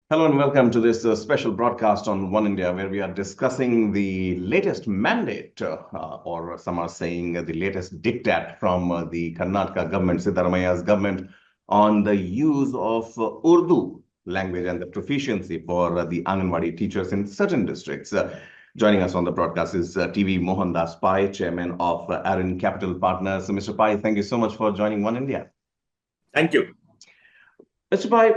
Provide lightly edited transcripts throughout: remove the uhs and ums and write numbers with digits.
Hello and welcome to this special broadcast on One India, where we are discussing the latest mandate, or some are saying the latest diktat from the Karnataka government, Siddaramaia's government, on the use of Urdu language and the proficiency for the Anganwadi teachers in certain districts. Joining us on the broadcast is TV Mohandas Pai, chairman of Aaron Capital Partners. Mr. Pai, thank you so much for joining One India. Thank you. Mr. Pai,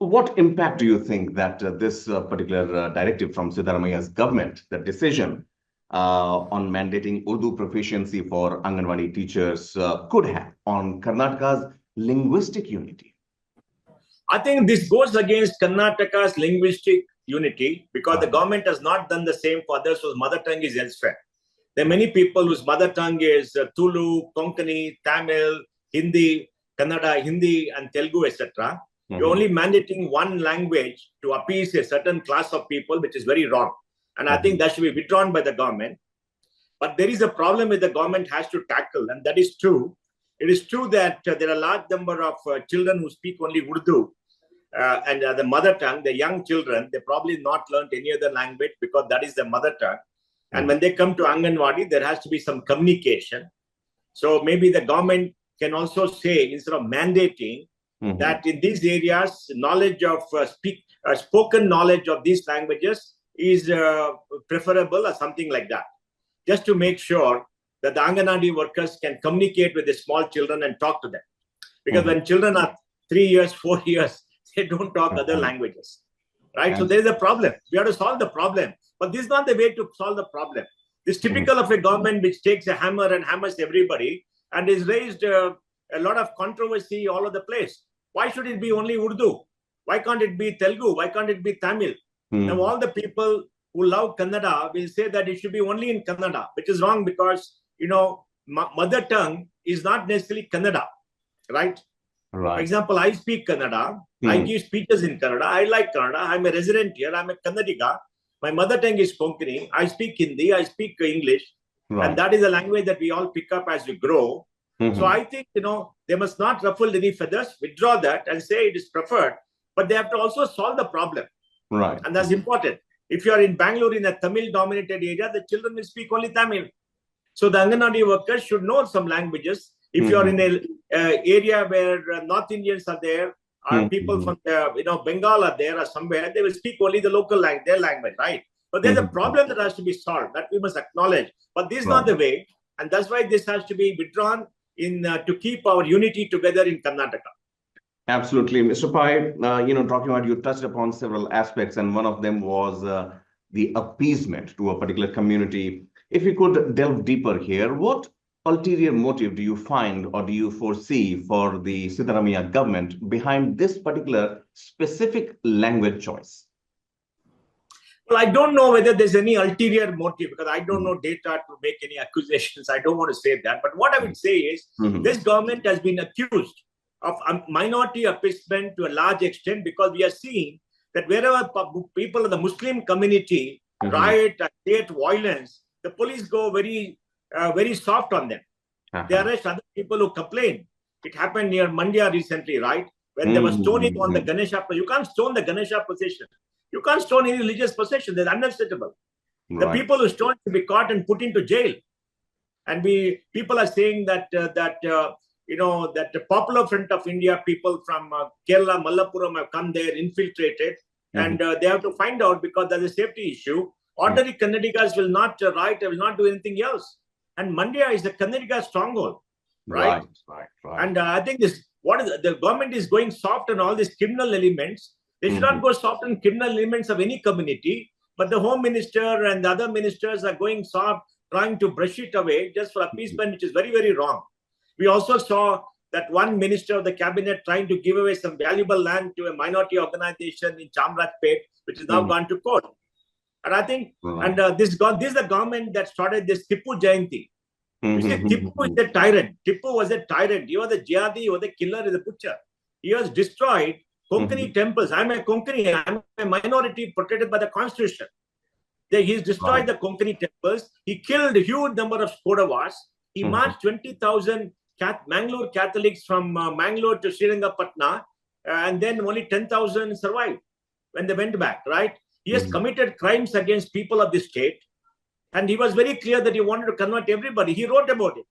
what impact do you think that this particular directive from Siddaramaia's government, the decision on mandating Urdu proficiency for Anganwadi teachers could have on Karnataka's linguistic unity? I think this goes against Karnataka's linguistic unity because the government has not done the same for others whose mother tongue is elsewhere. There are many people whose mother tongue is Tulu, Konkani, Tamil, Hindi, Kannada, Hindi, and Telugu, etc. You're only mandating one language to appease a certain class of people, which is very wrong. And I think that should be withdrawn by the government. But there is a problem that the government has to tackle, and that is true. It is true that there are a large number of children who speak only Urdu and the mother tongue. The young children, they probably not learned any other language because that is their mother tongue. And when they come to Anganwadi, there has to be some communication. So maybe the government can also say, instead of mandating, that in these areas, knowledge of spoken knowledge of these languages is preferable or something like that, just to make sure that the Anganwadi workers can communicate with the small children and talk to them. Because when children are 3 years, 4 years, they don't talk other languages, right? So there is a problem. We have to solve the problem. But this is not the way to solve the problem. This is typical of a government which takes a hammer and hammers everybody and is raised a lot of controversy all over the place. Why should it be only Urdu? Why can't it be Telugu? Why can't it be Tamil? Now, all the people who love Kannada will say that it should be only in Kannada, which is wrong because, mother tongue is not necessarily Kannada, right? For example, I speak Kannada. I give speeches in Kannada. I like Kannada. I'm a resident here. I'm a Kannadiga. My mother tongue is Konkani. I speak Hindi. I speak English. And that is a language that we all pick up as we grow. So I think, they must not ruffle any feathers, withdraw that and say it is preferred, but they have to also solve the problem. Right. And that's important. If you are in Bangalore in a Tamil-dominated area, the children will speak only Tamil. So the Anganwadi workers should know some languages. If you are in an area where North Indians are there, or people from Bengal are there or somewhere, they will speak only the local language, their language, right? But there's a problem that has to be solved, that we must acknowledge. But this is not the way. And that's why this has to be withdrawn to keep our unity together in Karnataka. Absolutely. Mr. Pai, talking about, you touched upon several aspects, and one of them was the appeasement to a particular community. If you could delve deeper here, what ulterior motive do you find or do you foresee for the Siddaramaiah government behind this particular specific language choice? Well, I don't know whether there's any ulterior motive because I don't know data to make any accusations. I don't want to say that. But what I would say is this government has been accused of minority appeasement to a large extent because we are seeing that wherever people of the Muslim community riot and create violence, the police go very soft on them. They arrest other people who complain. It happened near Mandya recently, right? When there was stoning on the Ganesha. You can't stone the Ganesha procession. You can't stone any religious possession. That's unacceptable. The people who stone should be caught and put into jail. And people are saying that the Popular Front of India people from Kerala, Malappuram have come there, infiltrated, and they have to find out because there's a safety issue. Ordinary Kannadigas will not riot, will not do anything else. And Mandya is the Kannadiga stronghold, right? And I think the government is going soft on all these criminal elements. They should not go soft on criminal elements of any community, but the Home Minister and the other ministers are going soft, trying to brush it away just for appeasement, which is very, very wrong. We also saw that one minister of the cabinet trying to give away some valuable land to a minority organization in Chamrajpet, which is now gone to court. And I think, this is the government that started this Tipu Jayanti. You see, Tipu is a tyrant. Tipu was a tyrant. He was a jihadi, he was a killer, he was a butcher. He has destroyed Konkani temples. I'm a Konkani. I'm a minority protected by the constitution. He's destroyed the Konkani temples. He killed a huge number of Kodavas. He marched 20,000 Mangalore Catholics from Mangalore to Srirangapatna, and then only 10,000 survived. when they went back, right? He has committed crimes against people of the state. And he was very clear that he wanted to convert everybody. He wrote about it.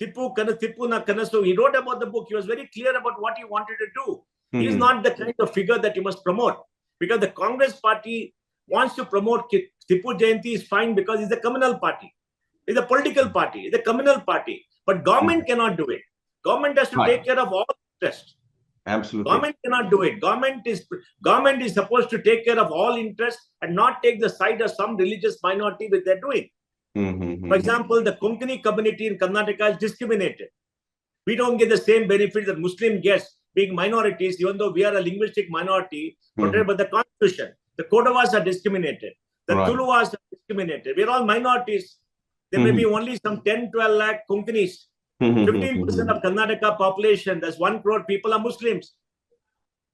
Tippu na Kanasu. He wrote about the book. He was very clear about what he wanted to do. He is not the kind of figure that you must promote. Because the Congress party wants to promote Tippu Jayanti is fine because it's a communal party. It's a political party. It's a communal party. But government cannot do it. Government has to take care of all interests. Absolutely. Government cannot do it. Government is supposed to take care of all interests and not take the side of some religious minority which they're doing. For example, the Konkani community in Karnataka is discriminated. We don't get the same benefits that Muslim gets being minorities, even though we are a linguistic minority protected by the Constitution. The Kodavas are discriminated. The Tuluas are discriminated. We're all minorities. There may be only some 10, 12 lakh Konkanis. 15% of Karnataka population, that's 1 crore people are Muslims.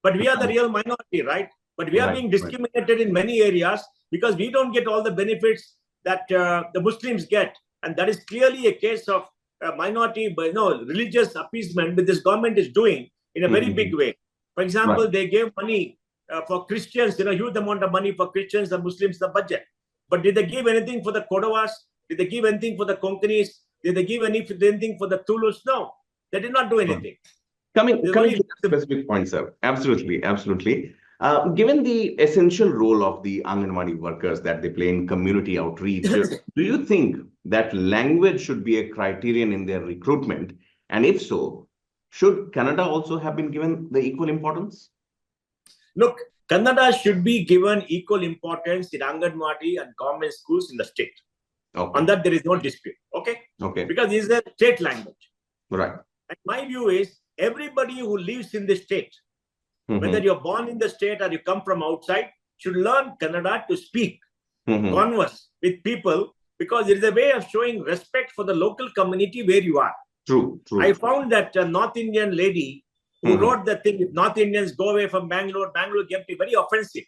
But we are the real minority, right? But we are being discriminated in many areas because we don't get all the benefits that the Muslims get. And that is clearly a case of minority, religious appeasement that this government is doing in a very big way. For example, they gave money for Christians, huge amount of money for Christians and Muslims, the budget. But did they give anything for the Kodavas? Did they give anything for the Konkanis? Did they give anything for the Tulus? No, they did not do anything. Coming to the specific point, sir. Absolutely. Given the essential role of the Anganwadi workers that they play in community outreach, do you think that language should be a criterion in their recruitment? And if so, should Kannada also have been given the equal importance? Look, Kannada should be given equal importance in Anganwadi and government schools in the state. On that, there is no dispute. Okay? Because this is a state language. Right. And my view is everybody who lives in the state, whether you're born in the state or you come from outside, should learn Kannada to speak, converse with people, because it is a way of showing respect for the local community where you are. True. I found that a North Indian lady who wrote the thing, if North Indians go away from Bangalore can be very offensive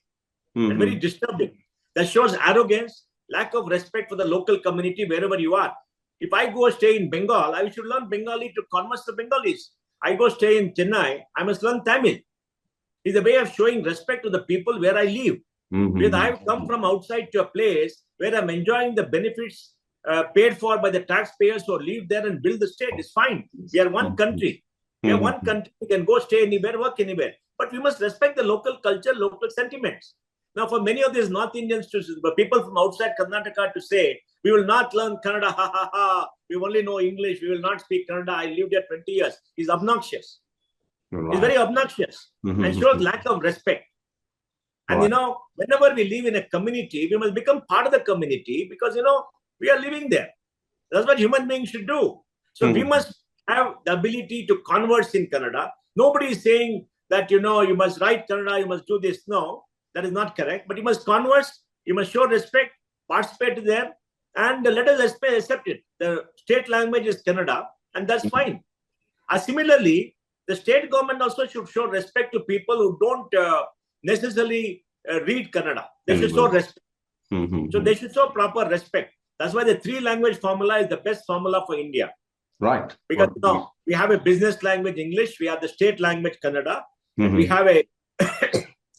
and very disturbing. That shows arrogance, lack of respect for the local community wherever you are. If I go stay in Bengal, I should learn Bengali to converse the Bengalis. I go stay in Chennai, I must learn Tamil. It's a way of showing respect to the people where I live. Because I've come from outside to a place where I'm enjoying the benefits paid for by the taxpayers who live there and build the state. It's fine. We are one country. We are one country. We can go stay anywhere, work anywhere. But we must respect the local culture, local sentiments. Now, for many of these North Indians, people from outside Karnataka to say, we will not learn Kannada, we only know English, we will not speak Kannada, I lived here 20 years, is obnoxious. It's very obnoxious and shows lack of respect. And, whenever we live in a community, we must become part of the community because, we are living there. That's what human beings should do. So we must have the ability to converse in Kannada. Nobody is saying that, you must write Kannada, you must do this. No. That is not correct. But you must converse, you must show respect, participate there, and let us accept it. The state language is Kannada, and that's fine. Similarly, the state government also should show respect to people who don't necessarily read Kannada. They should show respect. So they should show proper respect. That's why the 3-language formula is the best formula for India. Right. Because we have a business language, English, we have the state language, Kannada, and we have a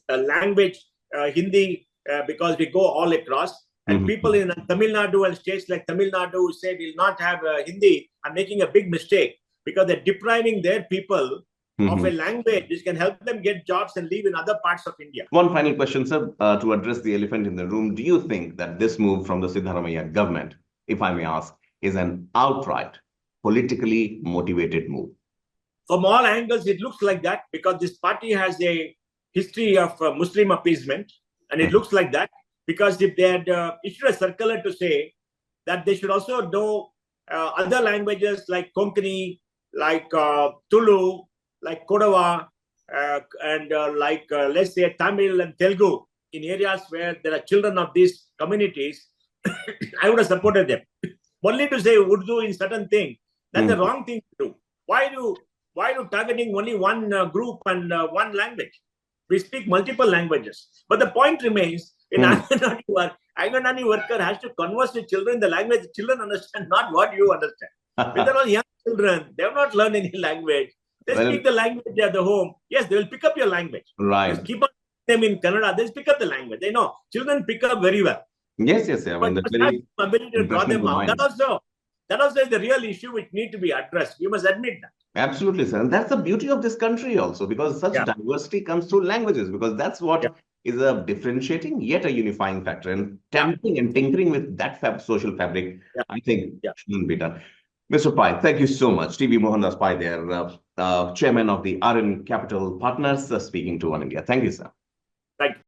language, Hindi, because we go all across. And people in Tamil Nadu and states like Tamil Nadu who say we'll not have Hindi are making a big mistake because they're depriving their people of a language which can help them get jobs and live in other parts of India. One final question, sir, to address the elephant in the room. Do you think that this move from the Siddaramaiah government, if I may ask, is an outright politically motivated move? From all angles, it looks like that because this party has a history of Muslim appeasement, and it looks like that because if they had issued a circular to say that they should also know other languages like Konkani, like Tulu, like Kodava, and let's say Tamil and Telugu in areas where there are children of these communities, I would have supported them. Only to say Urdu in certain things, that's the wrong thing to do. Why do targeting only one group and one language? We speak multiple languages. But the point remains, in Anganwadi worker has to converse with children in the language the children understand, not what you understand. When they're all young children, they have not learned any language. They speak the language at the home. Yes, they will pick up your language. Right. Just keep on them in Kannada, they pick up the language. They know children pick up very well. Yes, yes, I mean, But that's must have very some ability to draw them out. impressionable That also is the real issue which need to be addressed. You must admit that. Absolutely, sir. And that's the beauty of this country also, because such Yeah. diversity comes through languages, because that's what Yeah. is a differentiating yet a unifying factor. And tampering and tinkering with that social fabric, Yeah. I think, Yeah. shouldn't be done. Mr. Pai, thank you so much. TV Mohandas Pai there, chairman of the RN Capital Partners, speaking to One India. Thank you, sir. Thank you.